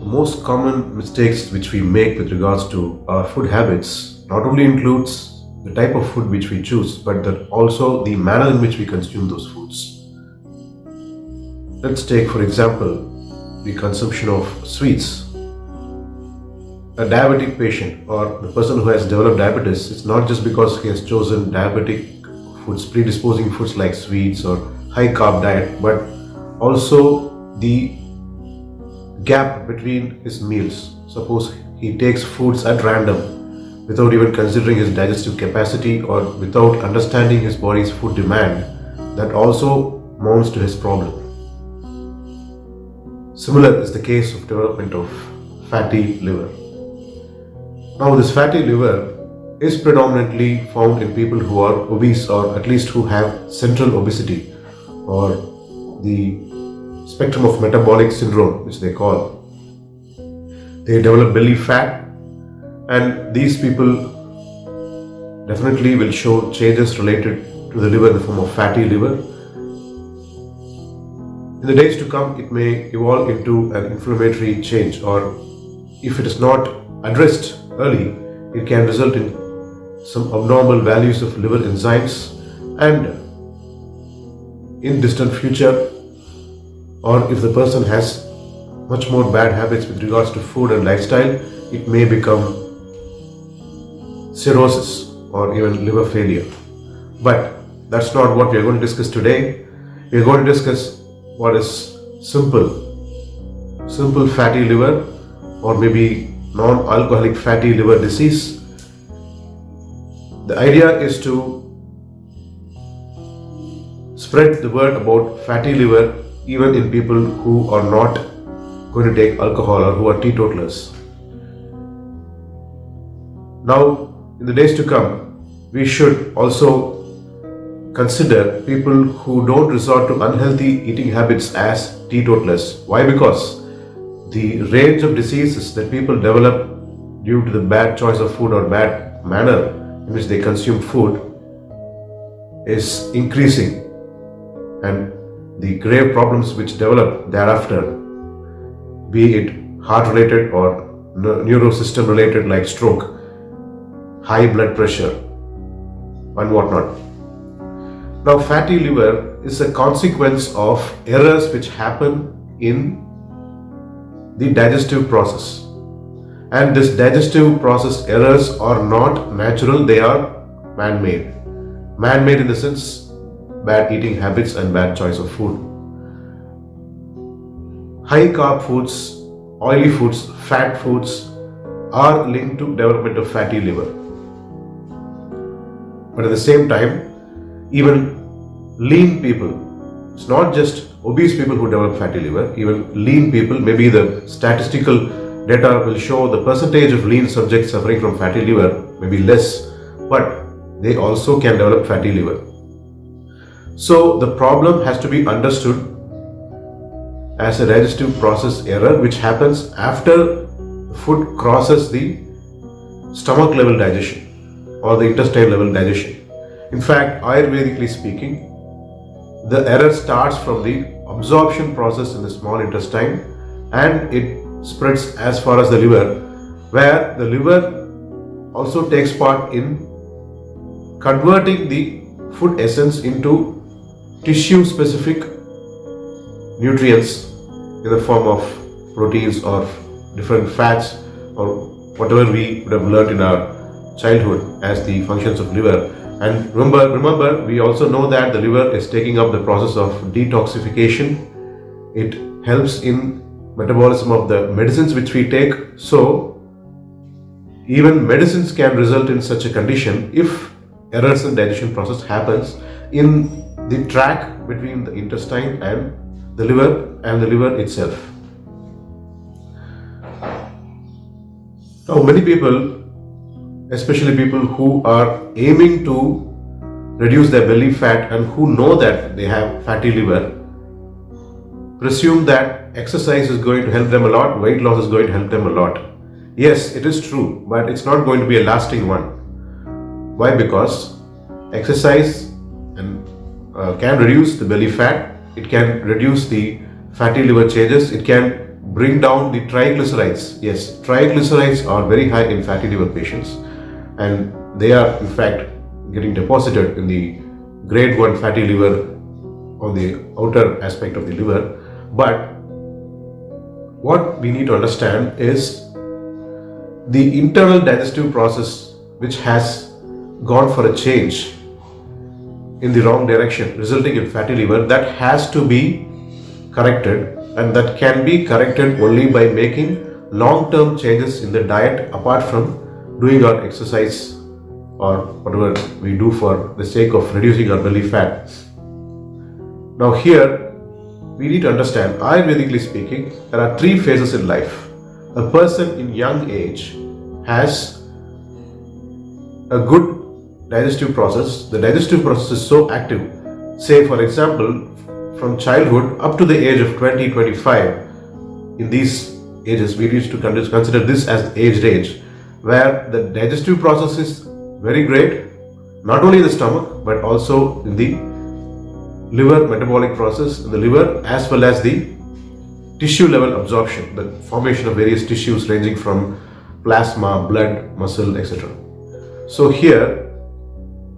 most common mistakes which we make with regards to our food habits not only includes the type of food which we choose, but that also the manner in which we consume those foods. Let's take, for example, the consumption of sweets. A diabetic patient or the person who has developed diabetes, it's not just because he has chosen diabetic foods, predisposing foods like sweets or high carb diet, but also the gap between his meals. Suppose he takes foods at random without even considering his digestive capacity or without understanding his body's food demand, that also mounts to his problem. Similar is the case of development of fatty liver. Now, this fatty liver is predominantly found in people who are obese, or at least who have central obesity or the spectrum of metabolic syndrome, which they call. They develop belly fat, and these people definitely will show changes related to the liver in the form of fatty liver. In the days to come, it may evolve into an inflammatory change, or if it is not addressed early, it can result in some abnormal values of liver enzymes, and in distant future, or if the person has much more bad habits with regards to food and lifestyle, it may become cirrhosis or even liver failure. But that's not what we are going to discuss today. We are going to discuss what is simple fatty liver, or maybe non-alcoholic fatty liver disease. The idea is to spread the word about fatty liver even in people who are not going to take alcohol or who are teetotalers. Now, in the days to come, we should also consider people who don't resort to unhealthy eating habits as teetotalers. Why? Because the range of diseases that people develop due to the bad choice of food or bad manner in which they consume food is increasing, and the grave problems which develop thereafter, be it heart related or neurosystem related like stroke, high blood pressure and whatnot. Now, fatty liver is a consequence of errors which happen in the digestive process, and this digestive process errors are not natural, they are man-made. Man-made in the sense bad eating habits and bad choice of food. High carb foods, oily foods, fat foods are linked to development of fatty liver. But at the same time, even lean people, it's not just obese people who develop fatty liver, even lean people, maybe the statistical data will show the percentage of lean subjects suffering from fatty liver may be less, but they also can develop fatty liver. So the problem has to be understood as a digestive process error which happens after food crosses the stomach level digestion or the intestine level digestion. In fact, Ayurvedically speaking, the error starts from the absorption process in the small intestine and it spreads as far as the liver, where the liver also takes part in converting the food essence into tissue specific nutrients in the form of proteins or different fats or whatever we would have learned in our childhood as the functions of liver. And remember, we also know that the liver is taking up the process of detoxification. It helps in metabolism of the medicines which we take. So even medicines can result in such a condition if errors in digestion process happens in the track between the intestine and the liver itself. Now, many people, especially people who are aiming to reduce their belly fat and who know that they have fatty liver, presume that exercise is going to help them a lot, weight loss is going to help them a lot. Yes, it is true, but it's not going to be a lasting one. Why? Because exercise can reduce the belly fat, it can reduce the fatty liver changes, it can bring down the triglycerides. Yes, triglycerides are very high in fatty liver patients, and they are in fact getting deposited in the grade 1 fatty liver on the outer aspect of the liver. But what we need to understand is the internal digestive process, which has gone for a change in the wrong direction, resulting in fatty liver, that has to be corrected, and that can be corrected only by making long-term changes in the diet apart from doing our exercise or whatever we do for the sake of reducing our belly fat. Now here we need to understand, Ayurvedically speaking, there are 3 phases in life. A person in young age has a good digestive process. The digestive process is so active. Say for example, from childhood up to the age of 20, 25, in these ages we need to consider this as age range, where the digestive process is very great, not only in the stomach but also in the liver metabolic process in the liver, as well as the tissue level absorption, the formation of various tissues ranging from plasma, blood, muscle, etc. So here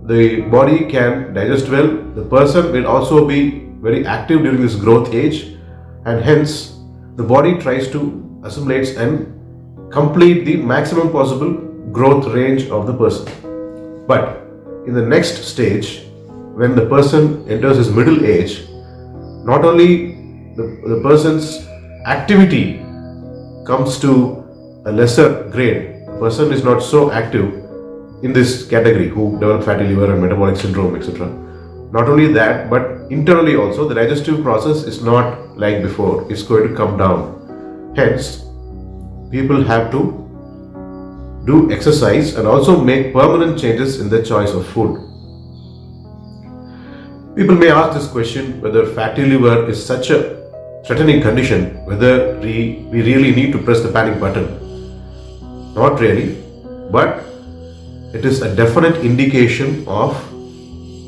the body can digest well. The person will also be very active during this growth age, and hence the body tries to assimilate and complete the maximum possible growth range of the person. But in the next stage, when the person enters his middle age, not only the person's activity comes to a lesser grade, the person is not so active in this category who develop fatty liver and metabolic syndrome, etc. Not only that, but internally also the digestive process is not like before, it's going to come down. Hence, people have to do exercise and also make permanent changes in their choice of food. People may ask this question, whether fatty liver is such a threatening condition, whether we really need to press the panic button. Not really, but it is a definite indication of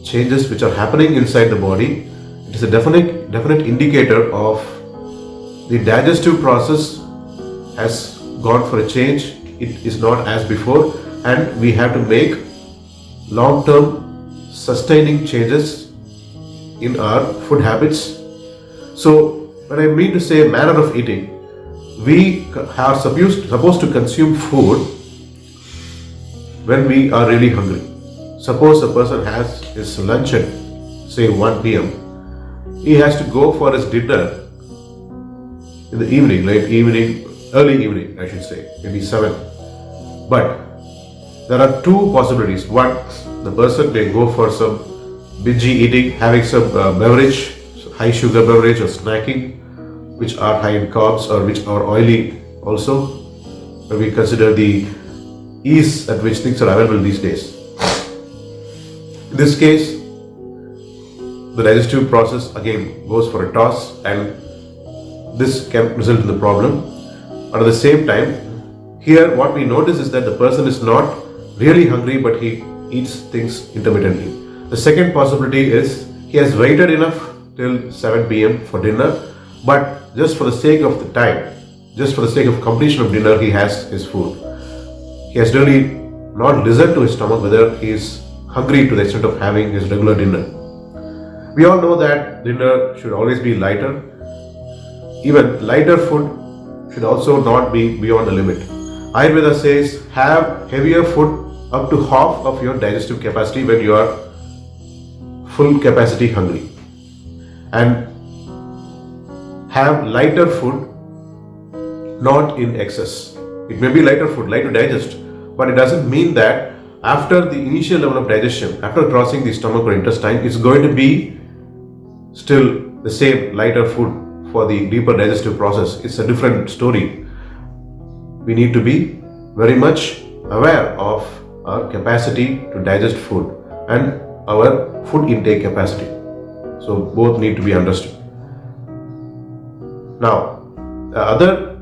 changes which are happening inside the body. It is a definite indicator of the digestive process has gone for a change. It is not as before, and we have to make long-term sustaining changes in our food habits. So when I mean to say manner of eating, we are supposed to consume food when we are really hungry. Suppose a person has his lunch at say 1 p.m. He has to go for his dinner in the evening, early evening I should say, maybe 7. But there are 2 possibilities. One, the person may go for some bingy eating, having some beverage, high sugar beverage or snacking, which are high in carbs or which are oily also, when we consider the ease at which things are available these days. In this case, the digestive process again goes for a toss, and this can result in the problem. But at the same time, here what we notice is that the person is not really hungry, but he eats things intermittently. The second possibility is he has waited enough till 7 p.m. for dinner, but just for the sake of the time, just for the sake of completion of dinner, he has his food. He has really not listened to his stomach whether he is hungry to the extent of having his regular dinner. We all know that dinner should always be lighter. Even lighter food should also not be beyond the limit. Ayurveda says have heavier food up to half of your digestive capacity when you are full capacity hungry, and have lighter food not in excess. It may be lighter food, light to digest, but it doesn't mean that after the initial level of digestion, after crossing the stomach or intestine, it's going to be still the same lighter food for the deeper digestive process. It's a different story. We need to be very much aware of our capacity to digest food and our food intake capacity. So both need to be understood. Now, the other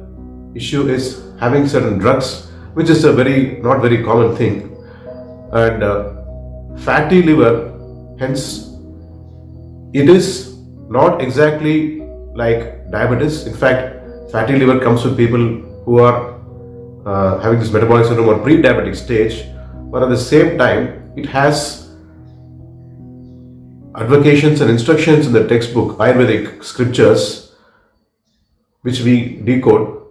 issue is having certain drugs, which is a not very common thing. And fatty liver, hence, it is not exactly like diabetes. In fact, Fatty liver comes with people who are having this metabolic syndrome or pre-diabetic stage, but at the same time, it has advocations and instructions in the textbook, Ayurvedic scriptures, which we decode.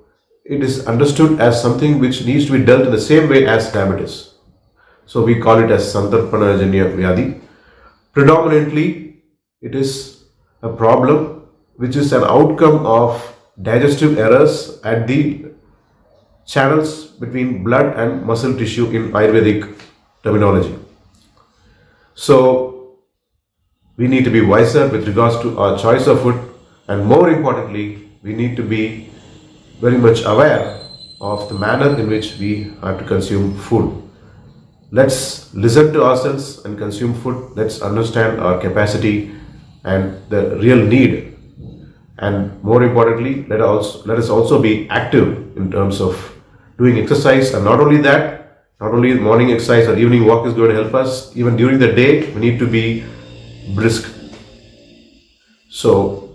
It is understood as something which needs to be dealt in the same way as diabetes. So we call it as Santarpanajanya Vyadhi. Predominantly, it is a problem which is an outcome of digestive errors at the channels between blood and muscle tissue in Ayurvedic terminology. So we need to be wiser with regards to our choice of food, and more importantly, we need to be very much aware of the manner in which we have to consume food. Let's listen to ourselves and consume food. Let's understand our capacity and the real need. And more importantly, let us also be active in terms of doing exercise. And not only that, not only morning exercise or evening walk is going to help us, even during the day, we need to be brisk. So